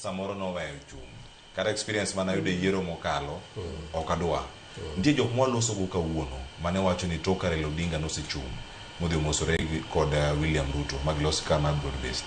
samoro no weyo chung kata experience mana yude yiero mokalo okadwa nitie jok mwaloso go kawuono mane wacho ni tok Raila Odinga nosechung modhi mosore kod William Ruto maglosi kama broad based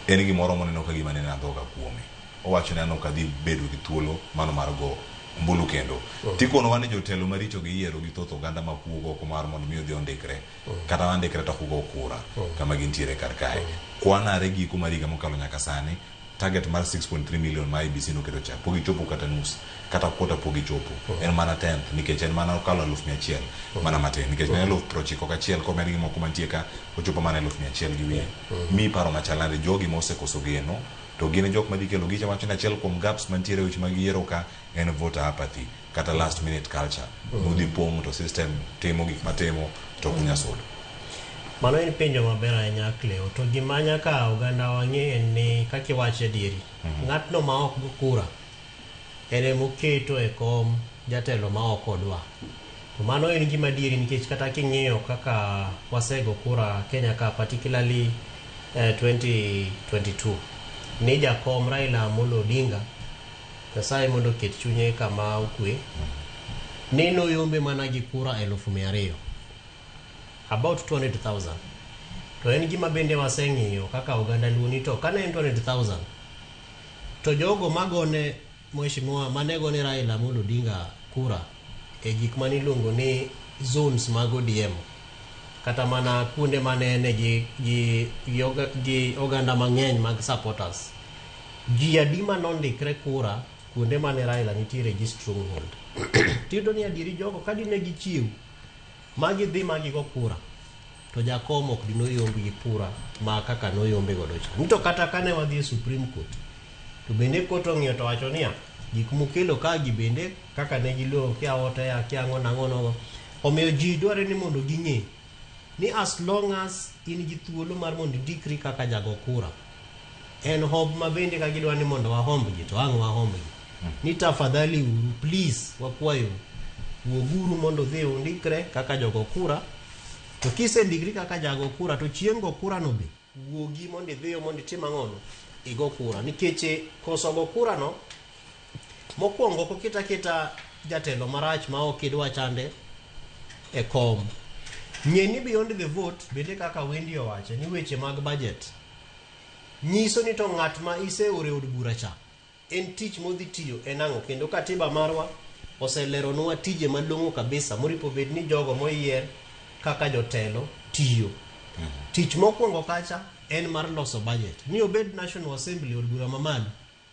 en gimoro moneno ka gima nene adhoga kuome owacho ni anoka dhi bedo gi thuolo mano mar go mbulu kendo tikono wane jotelo maricho gi yiero gi thoth oganda mapuogo oko mar mondo mi odhi ondikre kata wandikre to hugo kura kama gintiere kar kae kwanare giko mar higa mokalo nyaka sani target mar 6.3 million ma IBC noketo cha pogi chopo kata nus kata kwota pogi chopo en mana 10th nikech en mana okalo 100,000 mana matin nikech ne 91,000 komedi gi moko mantie ka ochopo mana 100,000 gi wiye mi paro machalande jogi mose koso geno to gine jok madikelo gicha wacho ni achiel kuom gaps mantiere weche mag yiero ka en voter apathy kata last minute culture mudhi pong to system timo gik matimo to kunya sodo mano en penjo maber ahinya Cleo to gima nyaka oganda wang'e en ni kaka iwacho dieri ng'atno ma ok go kura ene moketo e kom jatelo ma ok odwa to mano en gima dieri nikech kata king'iyo kaka wasego kura Kenya ka particularly 2022 ni jakom Raila Amolo Odinga Nyasaye mondo ket chunye kama okwe neno yombe mana gi kura 200,000 about 200,000 to en gima bende waseng'iyo kaka oganda luoni to kane en 200,000 to jogo magone mheshimiwa manego ni Raila Amolo Odinga kura e gik maniluongo ni zones mag ODM kata mana kuonde manene gi oganda mang'eny mag supporters ji adima nondikre kura kuonde mane Raila nitiere gi stronghold tido ni adiri jogo kadine gichiw magi dhi magi go kura to jakom ok dino yombi gi kura ma kaka no yombe godo cha nito kata kane wadhi e Supreme Court to bende koto ng'iyo to wacho niya gik mukelo ka gi bende kaka ne gilo kia ote ya kia ng'ono omiyo ji dware ni mondo ging'e ni as long as in gi thuolo mar mondo dikri kaka jago kura en hob ma bende ka gidwa ni mondo wahomb gi to ang' wahomb gi ni tafadhali uru please wakwayo wuoguru mondo dhi undikre kaka jogo kura to kise ndikri kaka jago kura to chiengo kura no be wuogi mondo idhiyo mondo itim ang'ono igo kura nikech koso go kura no mokwongo kokita jatelo marach ma ok idwa chande e kom ng'eni beyond the vote bende kaka wendi owache ni weche mag budget nyiso ni to ng'at ma iseore od bura cha en tich modhi tiyo en ang'o kendo katiba marwa oseleronwa tije malong'o kabisa moripo bed ni jogo moyier kaka jotelo tiyo tich mokwongo kacha en mar loso budget ni obed National Assembly od bura mamalo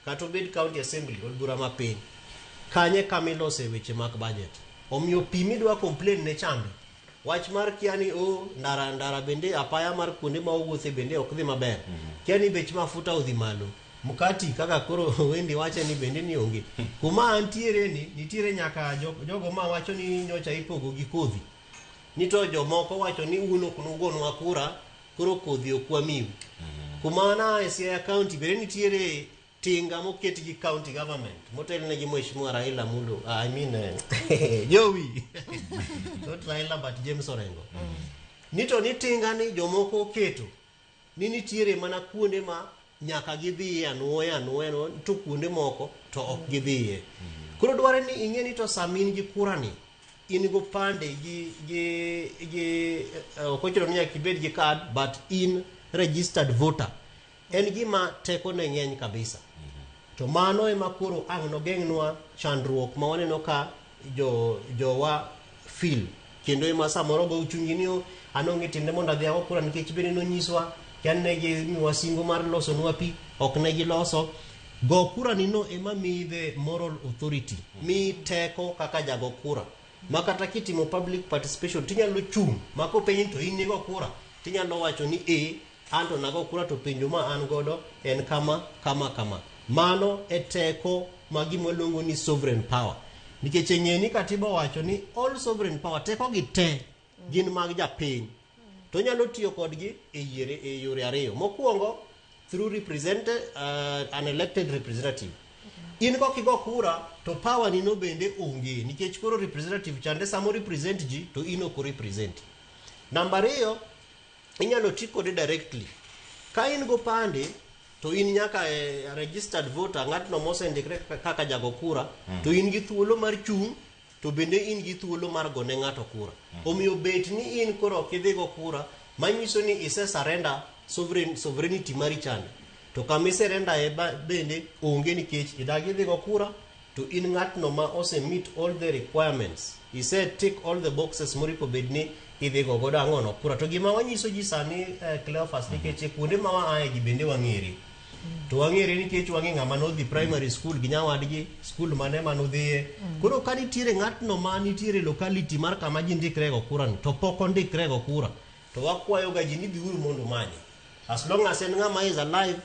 kata obed County Assembly od bura mapiny kanye kamilose weche mag budget omiyo pimi dwa complain ne chande wach mar kiani ndara bende apaya mar kuonde ma owuothe bende ok dhi maber kiani bech mafuta odhi malo mukati kaka koro wendi wache ni bende ni onge kuma antiere ni nitiere nyaka jogo ma wacho ni nyocha ipogo gi kodhi ni to jomoko wacho ni uno kunugonwa kura koro kodhi okwamiu kuma na Siaya County bende nitiere tinga moket gi county government motelne gi mheshimiwa Raila Amolo Jowi not Raila but James Orengo nito ni tinga ni jomoko oketo ni nitiere mana kuonde ma nyaka gidhiye anuoya to kuonde moko to ok gidhiye koro dware ni ing'e ni to samin gi kura ni in go pande gi okochiro ni akibed gi card but in registered voter en gima teko ne ng'eny kabisa to mano ema koro ang' no geng'nwa chandruok ma waneno ka jowa feel kendo ema samoro go uchungi ni anonge tinde mondo adhi ago kura nikech bende nonyiswa yan ne gi wasingo mar loso nwa pi ok ne gi loso go kura ni no ema mi the moral authority mi teko kaka jago kura makata kitimo public participation tinyalo chung mako penyi to in nigo kura tinyalo wacho ni anto nago kura to penjo ma an godo en kama mano e teko magimolongo ni sovereign power nikech ng'eni katiba wacho ni all sovereign power teko gi te gin mag japiny to nyalo tiyo kodgi e yore ariyo mokwongo through an elected representative in ko kigo kura to power ni no bende onge nikech koro representative chande samo represent ji to ino ko represent number 2 inyalo ti kode directly ka in go pande to in nyaka registered voter ng'atno mosendikre kaka jago kura to in gi thuolo mar chung to bende in gi thuolo mar gone ng'ato kura omiyo bet ni in koro kidhi go kura manyiso ni ise surrender sovereignty mari chande to kama iserenda bende onge nikech idagi dhi go kura to in ng'atno ma ose meet all the requirements ise tick all the boxes moripo bedni idhi go godo ang'ono kura to gima wanyiso ji sani Cleophas nikech kuonde ma waaye gi bende wang'ere to wang'ere nikech wang'e ng'ama nodhi primary school gi nyawadgi school mane manodhiye koro ka nitiere ng'atno ma nitiere locality mar kama ji ndikre go kura to pok ondikre go kura to wakwayo ga ji ni biuru mondo manye as long as en ng'ama is alive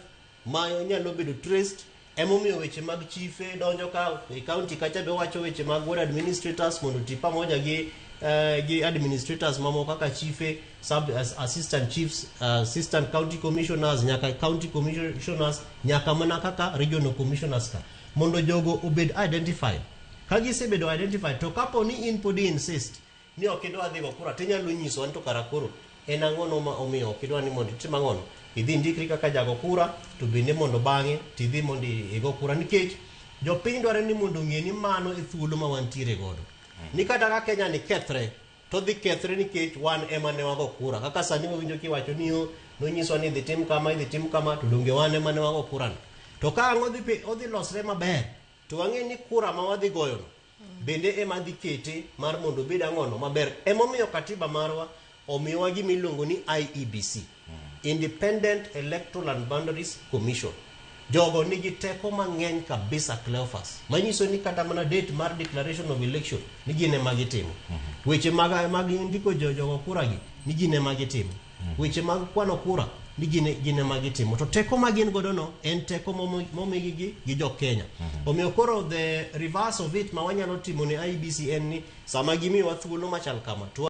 ma nyalo bedo traced emomiyo weche mag chiefe donjo ka e county kacha be wacho weche mag ward administrators mondo ti pamoja gi administrators mamoko kaka chiefe assistant chiefs assistant county commissioners nyaka county commissioners nyaka mana kaka regional commissioners ka mondo jogo obed identified ka gisebedo identified to kapo ni in podi insist ni okidwa dhi go kura tinyalo nyiso an to karakoro en ang'ono ma omiyo okidwa ni mondo itim ang'ono idhi ndikri kaka jago kura to bende mondo bang'e tidhi mondo igo kura nikech jopiny dwaro ni mondo ng'e ni mano e thuolo ma wantiere godo ni kata ka Kenya ni kethre to dhi kethre nikech wan ema ne wago kura kaka sani wawinjo kiwacho ni nonyiswa ni idhi tim kama to donge wan ema ne wago kura to ka ang'o odhi losre maber to wang'e ni kura ma wadhi goyono bende ema dhi kete mar mondo bed ang'ono maber emomiyo katiba marwa omiyowa gimiluongo ni IEBC Independent Electoral and Boundaries Commission jogo nigi teko mang'eny kabisa Cleophas manyiso ni kata mana date mar declaration of election ni gine magitimo weche mag ndiko jogo kura gi ni gine magitimo weche mag kwano kura ni gine magitimo to teko magin godo no en teko momigi gi jo Kenya omiyo koro the reverse of it ma wanyalo timo ne IEBC en ni sama gimiwa thuolo machal kama